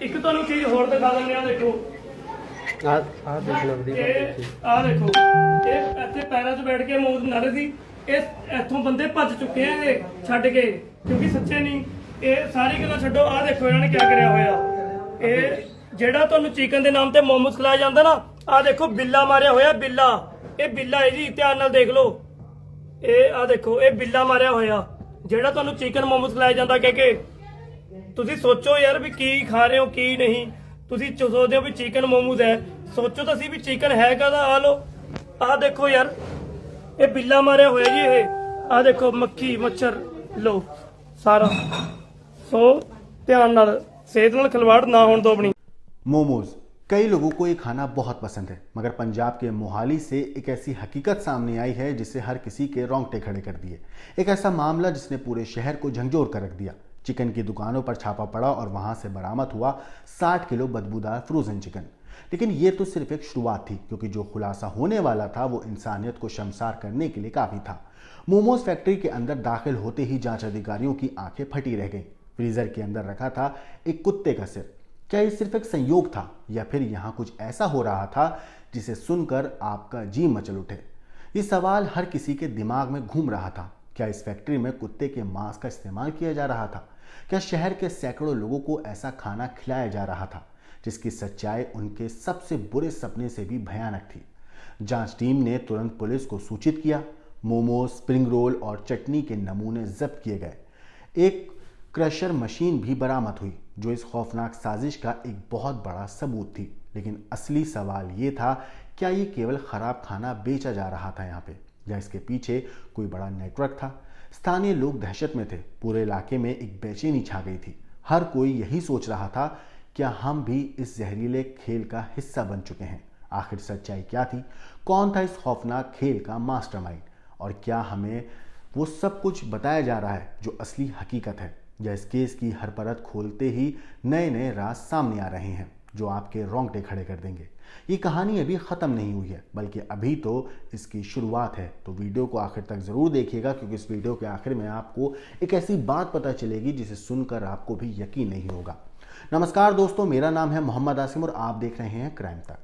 ਇੱਕ ਤੁਹਾਨੂੰ ਚੀਜ਼ ਹੋਰ ਦਿਖਾ ਦਿੰਦੇ ਆ, ਦੇਖੋ ਆ ਦੇਖ ਲਓ ਵਧੀਆ ਆ ਦੇਖੋ, ਇਹ ਇੱਥੇ ਪੈਰਾਂ 'ਚ ਬੈਠ ਕੇ ਮੌਤ ਨੜ ਸੀ। ਇਹ ਇੱਥੋਂ ਬੰਦੇ ਭੱਜ ਚੁੱਕੇ ਆ ਇਹ ਛੱਡ ਕੇ, ਕਿਉਂਕਿ ਸੱਚੇ ਨਹੀਂ। ਇਹ ਸਾਰੀ ਗੱਲਾਂ ਛੱਡੋ, ਆ ਦੇਖੋ ਇਹਨਾਂ ਨੇ ਕੀ ਕਰਿਆ ਹੋਇਆ। ਇਹ ਜਿਹੜਾ ਤੁਹਾਨੂੰ ਚਿਕਨ ਦੇ ਨਾਮ ਤੇ ਮੋਮੋਸ ਖਿਲਾਇਆ ਜਾਂਦਾ ਨਾ, ਆ ਦੇਖੋ ਬਿੱਲਾ ਮਾਰਿਆ ਹੋਇਆ, ਬਿੱਲਾ। ਇਹ ਬਿੱਲਾ ਹੈ ਜੀ, ਧਿਆਨ ਨਾਲ ਦੇਖ ਲਓ। ਇਹ ਆ ਦੇਖੋ, ਇਹ ਬਿੱਲਾ ਮਾਰਿਆ ਹੋਇਆ ਜਿਹੜਾ ਤੁਹਾਨੂੰ ਚਿਕਨ ਮੋਮੋਸ ਖਿਲਾਇਆ ਜਾਂਦਾ। ਕਿ ਤੁਸੀਂ ਸੋਚੋ ਯਾਰ ਵੀ ਕੀ ਖਾ ਰਹੇ ਹੋ ਕੀ ਨਹੀਂ। ਤੁਸੀਂ ਸੋਚਦੇ ਹੋ ਵੀ ਚਿਕਨ ਮੋਮੋਸ ਹੈ, ਸੋਚੋ ਤਾਂ ਸੀ ਵੀ ਚਿਕਨ ਹੈ ਕਾਹਦਾ। ਆ ਲੋ, ਆ ਦੇਖੋ ਯਾਰ, ਇਹ ਬਿੱਲਾ ਮਾਰਿਆ ਹੋਇਆ ਜੀ। ਇਹ ਆ ਦੇਖੋ, ਮੱਖੀ ਮੱਛਰ ਲੋ ਸਾਰਾ। ਸੋ ध्यान नाल सेहत नाल खिलवाड़ ना होने दो अपनी। मोमोज कई लोगों को ये खाना बहुत पसंद है, मगर पंजाब के मोहाली से एक ऐसी हकीकत सामने आई है जिससे हर किसी के रोंगटे खड़े कर दिए। एक ऐसा मामला जिसने पूरे शहर को झंझोर कर रख दिया। चिकन की दुकानों पर छापा पड़ा और वहां से बरामद हुआ 60 किलो बदबूदार फ्रोजन चिकन। लेकिन ये तो सिर्फ एक शुरुआत थी, क्योंकि जो खुलासा होने वाला था वो इंसानियत को शर्मसार करने के लिए काफी था। मोमोज फैक्ट्री के अंदर दाखिल होते ही जांच अधिकारियों की आंखें फटी रह गईं। फ्रीजर के अंदर रखा था एक कुत्ते का सिर। क्या ये सिर्फ एक संयोग था या फिर यहाँ कुछ ऐसा हो रहा था जिसे सुनकर आपका जी मचल उठे? ये सवाल हर किसी के दिमाग में घूम रहा था। क्या इस फैक्ट्री में कुत्ते के मांस का इस्तेमाल किया जा रहा था? क्या शहर के सैकड़ों लोगों को ऐसा खाना खिलाया जा रहा था जिसकी सच्चाई उनके सबसे बुरे सपने से भी भयानक थी? जांच टीम ने तुरंत पुलिस को सूचित किया। मोमोज, स्प्रिंग रोल और चटनी के नमूने जब्त किए गए। एक क्रशर मशीन भी बरामद हुई जो इस खौफनाक साजिश का एक बहुत बड़ा सबूत थी। लेकिन असली सवाल ये था, क्या ये केवल खराब खाना बेचा जा रहा था यहाँ पे, या इसके पीछे कोई बड़ा नेटवर्क था? स्थानीय लोग दहशत में थे। पूरे इलाके में एक बेचैनी छा गई थी। हर कोई यही सोच रहा था, क्या हम भी इस जहरीले खेल का हिस्सा बन चुके हैं? आखिर सच्चाई क्या थी? कौन था इस खौफनाक खेल का मास्टरमाइंड? और क्या हमें वो सब कुछ बताया जा रहा है जो असली हकीकत है? या इस केस की हर परत खोलते ही नए नए राज सामने आ रहे हैं जो आपके रोंगटे खड़े कर देंगे। ये कहानी अभी ख़त्म नहीं हुई है, बल्कि अभी तो इसकी शुरुआत है। तो वीडियो को आखिर तक ज़रूर देखिएगा, क्योंकि इस वीडियो के आखिर में आपको एक ऐसी बात पता चलेगी जिसे सुनकर आपको भी यकीन नहीं होगा। नमस्कार दोस्तों, मेरा नाम है मोहम्मद आसिम और आप देख रहे हैं क्राइम तक।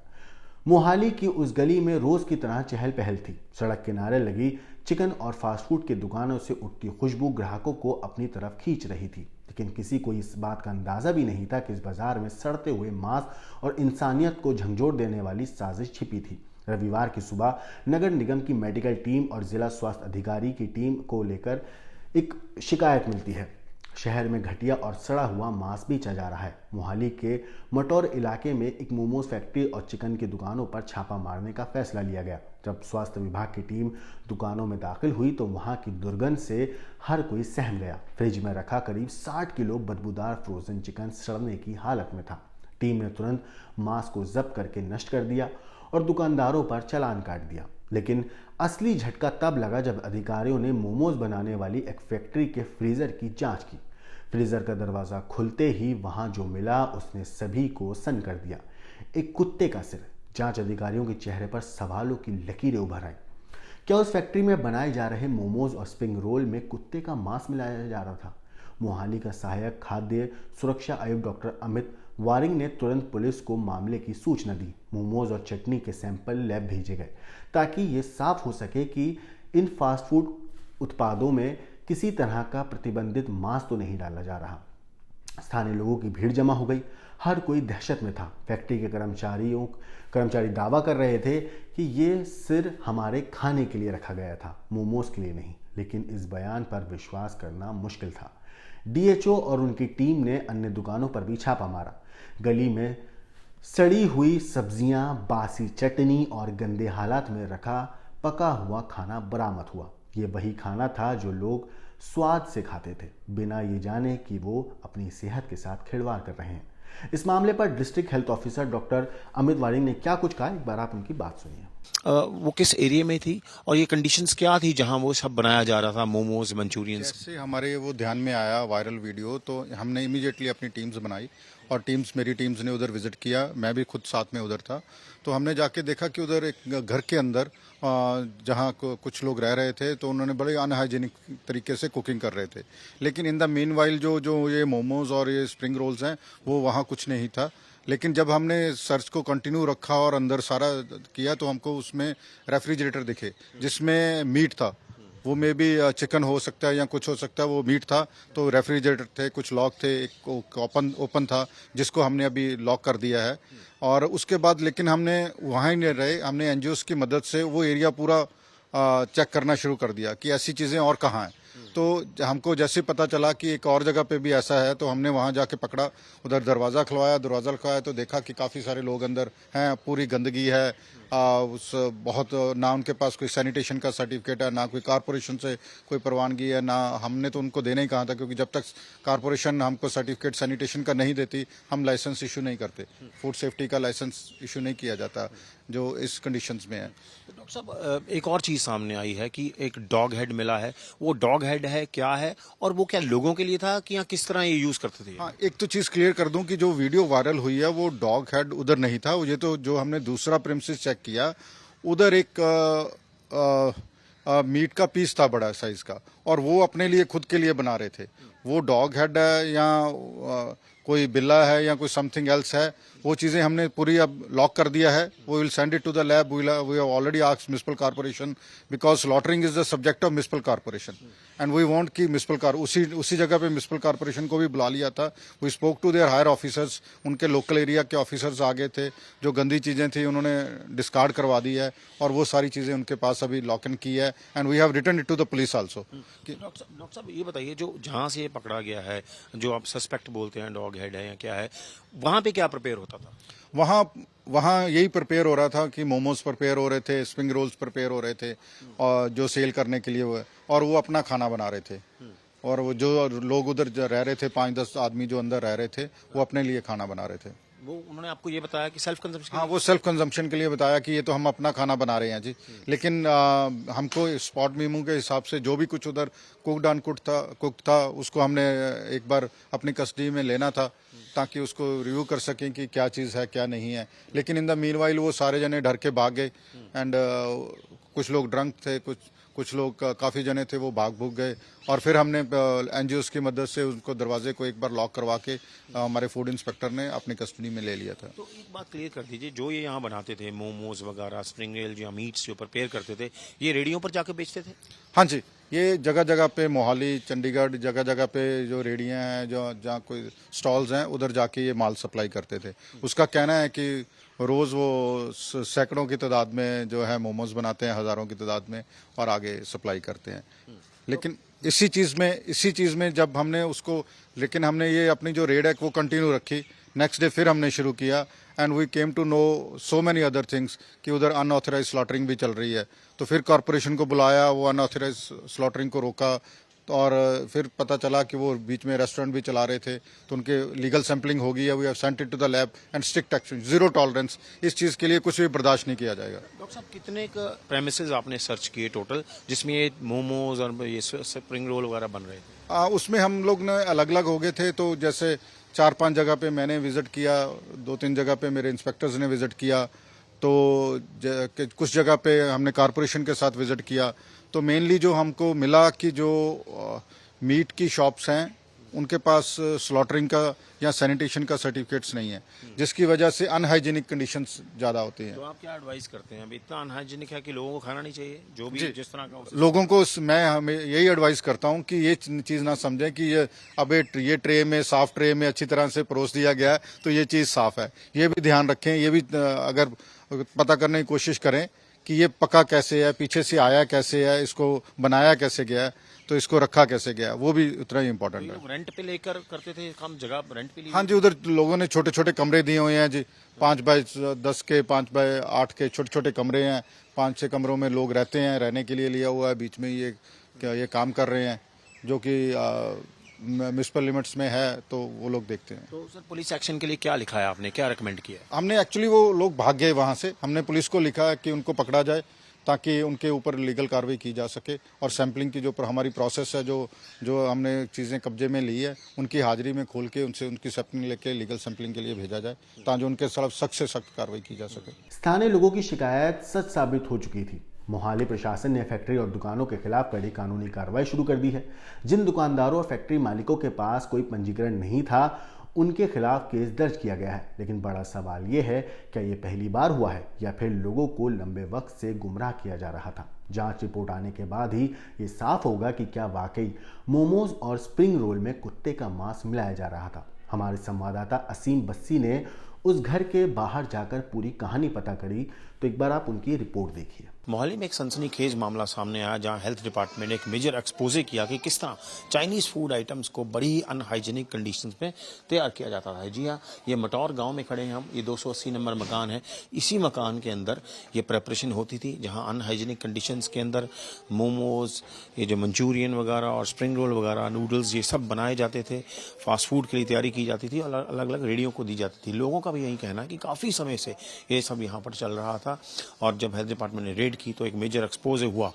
मोहाली की उस गली में रोज़ की तरह चहल पहल थी। सड़क किनारे लगी चिकन और फास्ट फूड की दुकानों से उठती खुशबू ग्राहकों को अपनी तरफ खींच रही थी। लेकिन किसी को इस बात का अंदाज़ा भी नहीं था कि इस बाजार में सड़ते हुए मांस और इंसानियत को झंझोर देने वाली साजिश छिपी थी। रविवार की सुबह नगर निगम की मेडिकल टीम और जिला स्वास्थ्य अधिकारी की टीम को लेकर एक शिकायत मिलती है। शहर में घटिया और सड़ा हुआ मांस बेचा जा रहा है। मोहाली के मटौर इलाके में एक मोमोज फैक्ट्री और चिकन की दुकानों पर छापा मारने का फैसला लिया गया। जब स्वास्थ्य विभाग की टीम दुकानों में दाखिल हुई तो वहां की दुर्गंध से हर कोई सहम गया। फ्रिज में रखा करीब 60 किलो बदबूदार फ्रोजन चिकन सड़ने की हालत में था। टीम ने तुरंत मांस को जब्त करके नष्ट कर दिया और दुकानदारों पर चालान काट दिया। लेकिन असली झटका तब लगा जब अधिकारियों ने मोमोज बनाने वाली एक फैक्ट्री के फ्रीजर की जांच की। फ्रीजर का दरवाजा खुलते ही वहां जो मिला उसने सभी को सन्न कर दिया। एक कुत्ते का सिर। जांच अधिकारियों के चेहरे पर सवालों की लकीरें उभर आई। क्या उस फैक्ट्री में बनाए जा रहे मोमोज और स्प्रिंग रोल में कुत्ते का मांस मिलाया जा रहा था? मोहाली का सहायक खाद्य सुरक्षा आयुक्त डॉक्टर अमित वारिंग ने तुरंत पुलिस को मामले की सूचना दी। मोमोज और चटनी के सैंपल लैब भेजे गए ताकि ये साफ हो सके कि इन फास्ट फूड उत्पादों में किसी तरह का प्रतिबंधित मांस तो नहीं डाला जा रहा। स्थानीय लोगों की भीड़ जमा हो गई। हर कोई दहशत में था। फैक्ट्री के कर्मचारी दावा कर रहे थे कि ये सिर हमारे खाने के लिए रखा गया था, मोमोज के लिए नहीं। लेकिन इस बयान पर विश्वास करना मुश्किल था। डीएचओ और उनकी टीम ने अन्य दुकानों पर भी छापा मारा। गली में सड़ी हुई सब्जियां, बासी चटनी और गंदे हालात में रखा पका हुआ खाना बरामद हुआ। ये वही खाना था जो लोग स्वाद से खाते थे, बिना ये जाने कि वो अपनी सेहत के साथ खिलवाड़ कर रहे हैं। इस मामले पर district health officer doctor Amit Warring ने क्या कुछ कहा, एक बार आप उनकी बात सुनिए। वो किस एरिया में थी और ये कंडीशंस क्या थी जहां वो सब बनाया जा रहा था, मोमोज, मंचूरियंस? जैसे हमारे वो ध्यान में आया वायरल वीडियो, तो हमने इमीडिएटली अपनी टीम्स बनाई और मेरी टीम्स ने उधर विजिट किया, मैं भी खुद साथ में उधर था। तो हमने जाके देखा कि उधर एक घर के अंदर जहाँ कुछ लोग रह रहे थे, तो उन्होंने बड़े अनहाइजीनिक तरीके से कुकिंग कर रहे थे। लेकिन इन द मीन वाइल जो ये मोमोज और ये स्प्रिंग रोल्स हैं, वो वहाँ कुछ नहीं था। लेकिन जब हमने सर्च को कंटिन्यू रखा और अंदर सारा किया, तो हमको उसमें रेफ्रिजरेटर दिखे जिसमें मीट था। वो मे भी चिकन हो सकता है या कुछ हो सकता है, वो मीट था। तो रेफ्रिजरेटर थे, कुछ लॉक थे, एक ओपन था जिसको हमने अभी लॉक कर दिया है। और उसके बाद लेकिन हमने वहाँ ही नहीं रहे, हमने एनजीओस की मदद से वो एरिया पूरा चेक करना शुरू कर दिया कि ऐसी चीज़ें और कहाँ हैं। तो हमको जैसे पता चला कि एक और जगह पे भी ऐसा है, तो हमने वहाँ जाके पकड़ा, उधर दरवाज़ा खुलवाया तो देखा कि काफ़ी सारे लोग अंदर हैं, पूरी गंदगी है। उस बहुत ना उनके पास कोई सैनिटेशन का सर्टिफिकेट है, ना कोई कारपोरेशन से कोई परवानगी है, ना हमने तो उनको देना ही कहा था, क्योंकि जब तक कारपोरेशन हमको सर्टिफिकेट सैनिटेशन का नहीं देती, हम लाइसेंस इशू नहीं करते। फूड सेफ्टी का लाइसेंस इशू नहीं किया जाता जो इस कंडीशंस में है। डॉक्टर साहब, एक और चीज सामने आई है कि एक डॉग हेड मिला है। वो डॉग हेड है क्या है, और वो क्या लोगों के लिए था कि या किस तरह ये यूज करते थे? हाँ, एक तो चीज क्लियर कर दूं कि जो वीडियो वायरल हुई है वो डॉग हेड उधर नहीं था। ये तो जो हमने दूसरा प्रेमिसेस चेक किया, उधर एक मीट का पीस था बड़ा साइज का, और वो अपने लिए खुद के लिए बना रहे थे। वो डॉग हेड है या कोई बिल्ला है या कोई समथिंग एल्स है, वो चीजें हमने पूरी अब लॉक कर दिया है। वो will send it to the lab. We have already asked municipal corporation, because slaughtering is the subject of municipal corporation, and we want कि उसी जगह पे म्युनिसिपल कॉर्पोरेशन को भी बुला लिया था। We spoke to their higher officers, उनके लोकल एरिया के ऑफिसर्स आगे थे। जो गंदी चीजें थी उन्होंने डिस्कार्ड करवा दी है, और वो सारी चीजें उनके पास अभी लॉक इन की है, and we have return it to the police also. Doctor साहब, ये बताइए, जो जहां से ये पकड़ा गया है, जो आप सस्पेक्ट बोलते हैं डॉग हेड है या क्या है, वहां पे क्या प्रिपेयर होता था? वहाँ यही प्रिपेयर हो रहा था कि मोमोज प्रिपेयर हो रहे थे, स्प्रिंग रोल्स प्रिपेयर हो रहे थे, और जो सेल करने के लिए और वो अपना खाना बना रहे थे। और वो जो लोग उधर रह रहे थे, 5-10 आदमी जो अंदर रह रहे थे, वो अपने लिए खाना बना रहे थे। वो उन्होंने आपको ये बताया कि सेल्फ कंजम्पशन? हाँ, वो सेल्फ कंजम्पशन के लिए बताया कि ये तो हम अपना खाना बना रहे हैं जी। लेकिन हमको स्पॉट मीमू के हिसाब से जो भी कुछ उधर कुक था, उसको हमने एक बार अपनी कस्टडी में लेना था, ताकि उसको रिव्यू कर सकें कि क्या चीज़ है क्या नहीं है। लेकिन इन द मीनवाइल वो सारे जने डर के भाग गए, एंड कुछ लोग ड्रंक थे, कुछ लोग काफ़ी जने थे वो भाग भूग गए। और फिर हमने एनजीओस की मदद से उनको दरवाजे को एक बार लॉक करवा के हमारे फूड इंस्पेक्टर ने अपनी कस्टडी में ले लिया था। तो एक बात क्लियर कर दीजिए, जो ये यहाँ बनाते थे मोमोज वगैरह, स्प्रिंग रोल, जो मीट्स जो प्रिपेयर करते थे, ये रेडियो पर जाकर बेचते थे? हाँ जी, ये जगह जगह पे, मोहाली, चंडीगढ़, जगह जगह पे जो रेडियाँ हैं, जो जहाँ कोई स्टॉल्स हैं, उधर जाके ये माल सप्लाई करते थे। उसका कहना है कि रोज़ वो सैकड़ों की तादाद में जो है मोमोज बनाते हैं, हज़ारों की तादाद में, और आगे सप्लाई करते हैं। लेकिन इसी चीज़ में जब हमने उसको, लेकिन हमने ये अपनी जो रेड है वो कंटिन्यू रखी। नेक्स्ट डे फिर हमने शुरू किया, and we came to know so many other things कि उधर अनऑथराइज स्लॉटरिंग भी चल रही है। तो फिर कॉरपोरेशन को बुलाया, वो अनऑथराइज स्लॉटरिंग को रोका, और फिर पता चला कि वो बीच में रेस्टोरेंट भी चला रहे थे, तो उनके लीगल सैंपलिंग हो गई है। We have sent it to the lab, and strict action, zero tolerance. इस चीज़ के लिए कुछ भी बर्दाश्त नहीं किया जाएगा। डॉक्टर साहब, कितने प्रेमिसेस आपने सर्च किए टोटल, जिसमें ये मोमोज और ये स्प्रिंग रोल वगैरह बन रहे थे? उसमें हम लोग ने अलग अलग हो गए थे। तो जैसे 4-5 जगह पे मैंने विजिट किया, 2-3 जगह पे मेरे इंस्पेक्टर्स ने विजिट किया, तो कुछ जगह पे हमने कॉरपोरेशन के साथ विजिट किया। तो मेनली जो हमको मिला कि जो मीट की शॉप्स हैं, उनके पास स्लॉटरिंग का या सैनिटेशन का सर्टिफिकेट्स नहीं है, जिसकी वजह से अनहाइजीनिक कंडीशंस ज़्यादा होती हैं। तो आप क्या एडवाइस करते हैं? अभी इतना अनहाइजीनिक है कि लोगों को खाना नहीं चाहिए, जो भी जिस तरह का लोगों को मैं हमें यही एडवाइस करता हूं कि ये चीज़ ना समझें कि ये ट्रे में, साफ ट्रे में अच्छी तरह से परोस दिया गया है तो ये चीज़ साफ है। ये भी ध्यान रखें, ये भी अगर पता करने की कोशिश करें कि ये पका कैसे है, पीछे से आया कैसे है, इसको बनाया कैसे गया है, तो इसको रखा कैसे गया, वो भी उतना ही इम्पोर्टेंट है। रेंट पे लेकर करते थे काम, जगह रेंट पे ली? हाँ जी, उधर लोगों ने छोटे छोटे कमरे दिए हुए हैं जी, 5x10 के, 5x8 के छोटे छोटे कमरे हैं। 5-6 कमरों में लोग रहते हैं, रहने के लिए लिया हुआ है। बीच में ये काम कर रहे हैं, जो कि म्युनिसिपल लिमिट्स में है, तो वो लोग देखते हैं। तो सर, पुलिस एक्शन के लिए क्या लिखा है आपने, क्या रिकमेंड किया? हमने एक्चुअली, वो लोग भाग गए वहाँ से, हमने पुलिस को लिखा है कि उनको पकड़ा जाए, ताकि उनके ऊपर लीगल कार्रवाई की जा सके। और सैंपलिंग की जो हमारी प्रोसेस है, जो हमने चीज़ें कब्जे में ली है, उनकी हाजिरी में खोल के उनसे उनकी सैंपलिंग लेके लीगल सैंपलिंग के लिए भेजा जाए, ताकि उनके खिलाफ सख्त से सख्त कार्रवाई की जा सके। स्थानीय लोगों की शिकायत सच साबित हो चुकी थी। मोहाली प्रशासन ने फैक्ट्री और दुकानों के खिलाफ कड़ी कानूनी कार्रवाई शुरू कर दी है। जिन दुकानदारों और फैक्ट्री मालिकों के पास कोई पंजीकरण नहीं था, उनके खिलाफ केस दर्ज किया गया है। लेकिन बड़ा सवाल यह है, क्या ये पहली बार हुआ है या फिर लोगों को लंबे वक्त से गुमराह किया जा रहा था? जांच रिपोर्ट आने के बाद ही ये साफ होगा कि क्या वाकई मोमोज और स्प्रिंग रोल में कुत्ते का मांस मिलाया जा रहा था। हमारे संवाददाता असीम बस्सी ने उस घर के बाहर जाकर पूरी कहानी पता करी, तो एक बार आप उनकी रिपोर्ट देखिए। मोहाली में एक सनसनीखेज मामला सामने आया, जहां हेल्थ डिपार्टमेंट ने एक मेजर एक्सपोजे किया कि किस तरह चाइनीज फूड आइटम्स को बड़ी ही अनहाइजीनिक कंडीशंस में तैयार किया जाता है। जी हाँ, ये मटौर गांव में खड़े हैं हम। ये 280 नंबर मकान है। इसी मकान के अंदर ये प्रेपरेशन होती थी, जहां अनहाइजीनिक कंडीशंस के अंदर मोमोज, ये जो मंचूरियन वगैरह और स्प्रिंग रोल वगैरह, नूडल्स, ये सब बनाए जाते थे। फास्ट फूड के लिए तैयारी की जाती थी और अलग अलग रेडियो को दी जाती थी। लोगों का भी यही कहना है कि काफ़ी समय से ये सब यहाँ पर चल रहा था। और जब हेल्थ डिपार्टमेंट ने रेड की तो एक मेजर एक्सपोज हुआ।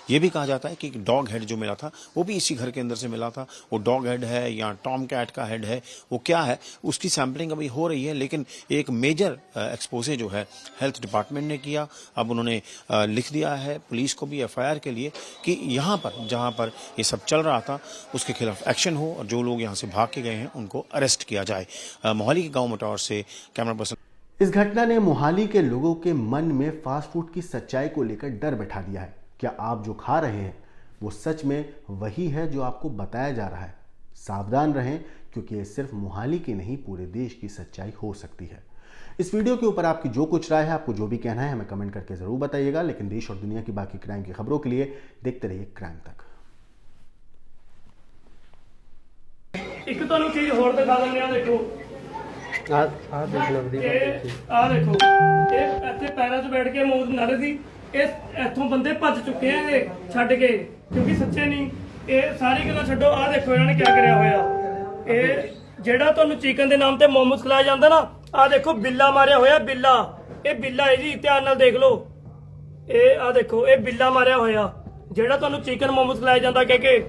ये भी कहा जाता है कि एक डॉग हेड जो मिला था वो भी इसी घर के अंदर से मिला था। वो डॉग हेड है या टॉम कैट का हेड है, वो क्या है, उसकी सैंपलिंग अभी हो रही है। लेकिन एक मेजर एक्सपोजे जो है हेल्थ डिपार्टमेंट ने किया। अब उन्होंने लिख दिया है पुलिस को भी FIR के लिए कि यहाँ पर जहाँ पर ये सब चल रहा था उसके खिलाफ एक्शन हो और जो लोग यहाँ से भाग के गए हैं उनको अरेस्ट किया जाए। मोहाली के गाँव मटौर से कैमरा पर्सन। इस घटना ने मोहाली के लोगों के मन में फास्ट फूड की सच्चाई को लेकर डर बैठा दिया है। क्या आप जो खा रहे हैं वो सच में वही है जो आपको बताया जा रहा है? सावधान रहें, क्योंकि ये सिर्फ मोहाली की नहीं पूरे देश की सच्चाई हो सकती है। इस वीडियो के ऊपर आपकी जो कुछ राय है, आपको जो भी कहना है, हमें कमेंट करके जरूर बताइएगा। लेकिन देश और दुनिया की बाकी क्राइम की खबरों के लिए देखते रहिए क्राइम तक। ਇੱਕ ਤੁਹਾਨੂੰ ਚੀਜ਼ ਹੋਰ ਦਿਖਾ ਦਿੰਦੇ ਆ, ਦੇਖੋ ਆ ਦੇਖ ਲਓ ਵਧੀਆ ਇਹ ਆ ਦੇਖੋ, ਇਹ ਇੱਥੇ ਪੈਰਾਂ 'ਚ ਬੈਠ ਕੇ ਮੌਤ ਨੜ ਸੀ। ਇਹ ਇੱਥੋਂ ਬੰਦੇ ਭੱਜ ਚੁੱਕੇ ਆ ਇਹ ਛੱਡ ਕੇ, ਕਿਉਂਕਿ ਸੱਚੇ ਨਹੀਂ। ਇਹ ਸਾਰੀ ਗੱਲਾਂ ਛੱਡੋ, ਆ ਦੇਖੋ ਇਹਨਾਂ ਨੇ ਕੀ ਕਰਿਆ ਹੋਇਆ। ਇਹ ਜਿਹੜਾ ਤੁਹਾਨੂੰ ਚਿਕਨ ਦੇ ਨਾਮ ਤੇ ਮੋਮੋਸ ਖਿਲਾਇਆ ਜਾਂਦਾ ਨਾ, ਆ ਦੇਖੋ ਬਿੱਲਾ ਮਾਰਿਆ ਹੋਇਆ, ਬਿੱਲਾ। ਇਹ ਬਿੱਲਾ ਹੈ ਜੀ, ਧਿਆਨ ਨਾਲ ਦੇਖ ਲਓ। ਇਹ ਆ ਦੇਖੋ, ਇਹ ਬਿੱਲਾ ਮਾਰਿਆ ਹੋਇਆ ਜਿਹੜਾ ਤੁਹਾਨੂੰ ਚਿਕਨ ਮੋਮੋਸ ਖਿਲਾਇਆ ਜਾਂਦਾ। ਕਿ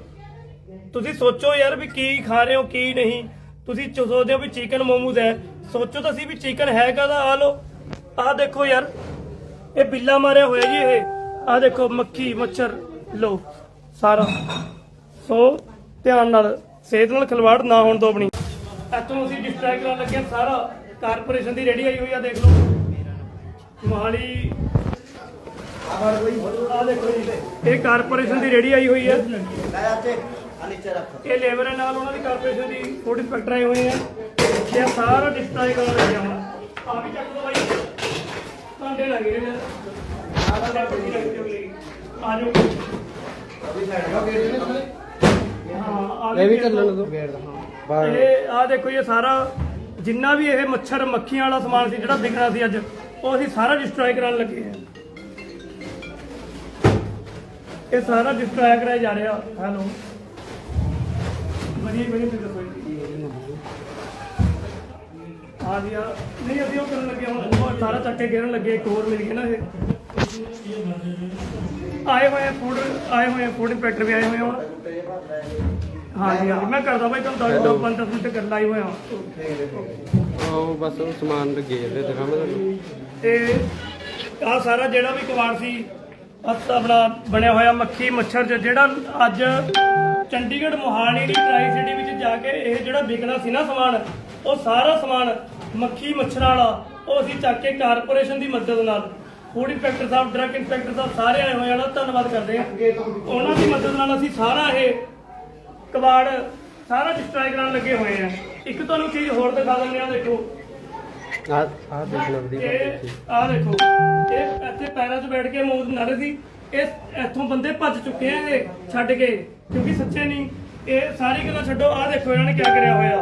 ਤੁਸੀਂ ਸੋਚੋ ਯਾਰ ਵੀ ਕੀ ਖਾ ਰਹੇ ਹੋ ਕੀ ਨਹੀਂ। ਤੁਸੀਂ ਸੋਚਦੇ ਹੋ ਵੀ ਚਿਕਨ ਮੋਮੋਸ ਹੈ, ਸੋਚੋ ਤਾਂ ਸੀ ਵੀ ਚਿਕਨ ਹੈ ਕਾਹਦਾ। ਆ ਲੋ, ਆ ਦੇਖੋ ਯਾਰ, ਇਹ ਬਿੱਲਾ ਮਾਰਿਆ ਹੋਇਆ ਜੀ। ਇਹ ਆ ਦੇਖੋ, ਮੱਖੀ ਮੱਛਰ ਲੋ ਸਾਰਾ। ਸੋ ਧਿਆਨ ਨਾਲ, ਸਿਹਤ ਨਾਲ ਖਿਲਵਾੜ ਨਾ ਹੋਣ ਦੋ ਆਪਣੀ। ਇੱਥੋਂ ਅਸੀਂ ਡਿਸਟ੍ਰੈਕਟ ਕਰਨ ਲੱਗੇ ਸਾਰਾ। ਕਾਰਪੋਰੇਸ਼ਨ ਦੀ ਰੇਹੜੀ ਆਈ ਹੋਈ ਆ, ਦੇਖ ਲਓ ਮੋਹਾਲੀ। ਆ ਦੇਖੋ ਜੀ, ਇਹ ਕਾਰਪੋਰੇਸ਼ਨ ਦੀ ਰੇਹੜੀ ਆਈ ਹੋਈ ਹੈ। ਇਹ ਲੇਬਰ ਨਾਲ ਉਹਨਾਂ ਦੀ ਕਾਰਪੋਰੇਸ਼ਨ ਦੀ ਫੂਡ ਇੰਸਪੈਕਟਰ ਆਏ ਹੋਏ ਆ। ਇਹ ਸਾਰਾ ਡਿਸਟ੍ਰਾਈ ਕਰਨ ਲੱਗਿਆ ਹੁਣ। ਆ ਵੀ ਚੱਕ ਦੋ ਬਾਈ, ਘੰਟੇ ਲੱਗੇ ਨੇ। ਆ ਜਾਓ ਹਾਂ, ਇਹ ਵੀ ਚੱਲਣ ਦੋ। ਇਹ ਆ ਦੇਖੋ, ਇਹ ਸਾਰਾ ਜਿੰਨਾ ਵੀ ਇਹ ਮੱਛਰ ਮੱਖੀਆਂ ਵਾਲਾ ਸਮਾਨ ਸੀ ਜਿਹੜਾ ਵਿਕਣਾ ਸੀ ਅੱਜ, ਉਹ ਅਸੀਂ ਸਾਰਾ ਡਿਸਟ੍ਰਾਈ ਕਰਨ ਲੱਗੇ ਆ। ਇਹ ਸਾਰਾ ਡਿਸਟ੍ਰਾਈ ਕਰਾਇਆ ਜਾ ਰਿਹਾ। ਹੈਲੋ, हाँ जी, हाँ नहीं अभी वो करने लगे हम सारा चक के घेरन लगे। एक और मिल गया ना, ये आए हुए हैं फूड इंस्पैक्टर भी आए हुए हैं। हाँ जी, हाँ मैं करता भाई, तुम 10 मिनट कर आए हुए हैं। बस समान घेर दिखा आ सारा जेड़ा भी कबाड़ सी अपना बनया होया मक्खी मच्छर जेड़ा अज चंडीगढ़ मोहाली दी ट्राई सिटी विच जाके ਇਹ ਜਿਹੜਾ ਵਿਕਣਾ ਸੀ ਨਾ ਸਮਾਨ, ਉਹ ਸਾਰਾ ਸਮਾਨ ਮੱਖੀ ਮੱਛਰਾਂ ਵਾਲਾ ਉਹ ਅਸੀਂ ਚੱਕ ਕੇ ਕਾਰਪੋਰੇਸ਼ਨ ਦੀ ਮਦਦ ਨਾਲ, ਫੂਡ ਇੰਸਪੈਕਟਰ ਸਾਹਿਬ, ਡਰੱਗ ਇੰਸਪੈਕਟਰ ਸਾਹਿਬ ਸਾਰੇ ਆਏ ਹੋਏ ਆ, ਧੰਨਵਾਦ ਕਰਦੇ ਆ। ਉਹਨਾਂ ਦੀ ਮਦਦ ਨਾਲ ਅਸੀਂ ਸਾਰਾ ਇਹ ਕਬਾੜ ਸਾਰਾ ਡਿਸਟ੍ਰਾਈ ਕਰਨ ਲੱਗੇ ਹੋਏ ਆ। ਇੱਕ ਤੁਹਾਨੂੰ ਚੀਜ਼ ਹੋਰ ਦਿਖਾ ਦਿੰਦੇ ਆ, ਦੇਖੋ ਆ ਦੇਖ ਲਓ ਵਧੀਆ ਆ ਦੇਖੋ, ਇਹ ਇੱਥੇ ਪੈਰਾਂ 'ਚ ਬੈਠ ਕੇ ਮੌਤ ਨੜ ਸੀ। ਇਹ ਇੱਥੋਂ ਬੰਦੇ ਭੱਜ ਚੁੱਕੇ ਆ ਇਹ ਛੱਡ ਕੇ, ਕਿਉਂਕਿ ਸੱਚੇ ਨਹੀਂ। ਇਹ ਸਾਰੀ ਗੱਲਾਂ ਛੱਡੋ, ਆ ਦੇਖੋ ਇਹਨਾਂ ਨੇ ਕੀ ਕਰਿਆ ਹੋਇਆ।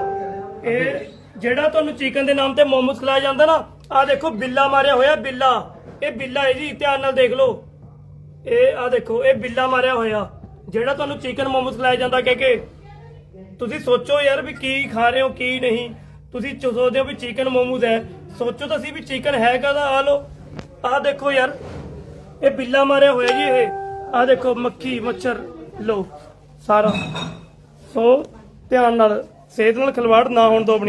ਇਹ ਜਿਹੜਾ ਤੁਹਾਨੂੰ ਚਿਕਨ ਦੇ ਨਾਮ ਤੇ ਮੋਮੋਸ ਖਿਲਾਇਆ ਜਾਂਦਾ ਨਾ, ਆ ਦੇਖੋ ਬਿੱਲਾ ਮਾਰਿਆ ਹੋਇਆ, ਬਿੱਲਾ। ਇਹ ਬਿੱਲਾ ਹੈ ਜੀ, ਧਿਆਨ ਨਾਲ ਦੇਖ ਲਓ। ਇਹ ਆ ਦੇਖੋ, ਇਹ ਬਿੱਲਾ ਮਾਰਿਆ ਹੋਇਆ ਜਿਹੜਾ ਤੁਹਾਨੂੰ ਚਿਕਨ ਮੋਮੋਸ ਖਿਲਾਇਆ ਜਾਂਦਾ। ਕਿ ਤੁਸੀਂ ਸੋਚੋ ਯਾਰ ਵੀ ਕੀ ਖਾ ਰਹੇ ਹੋ ਕੀ ਨਹੀਂ। ਤੁਸੀਂ ਸੋਚਦੇ ਹੋ ਵੀ ਚਿਕਨ ਮੋਮੋਸ ਹੈ, ਸੋਚੋ ਤਾਂ ਸੀ ਵੀ ਚਿਕਨ ਹੈ ਕਾਹਦਾ। ਆ ਲੋ, ਆ ਦੇਖੋ ਯਾਰ, ਇਹ ਬਿੱਲਾ ਮਾਰਿਆ ਹੋਇਆ ਜੀ। ਇਹ ਆ ਦੇਖੋ ਮੱਖੀ ਮੱਛਰ ਲੋ ਸਾਰਾ। ਸੋ ਧਿਆਨ ਨਾਲ, ਸਿਹਤ ਨਾਲ ਖਿਲਵਾੜ ਨਾ ਹੋਣ ਦਿਓ ਆਪਣੀ।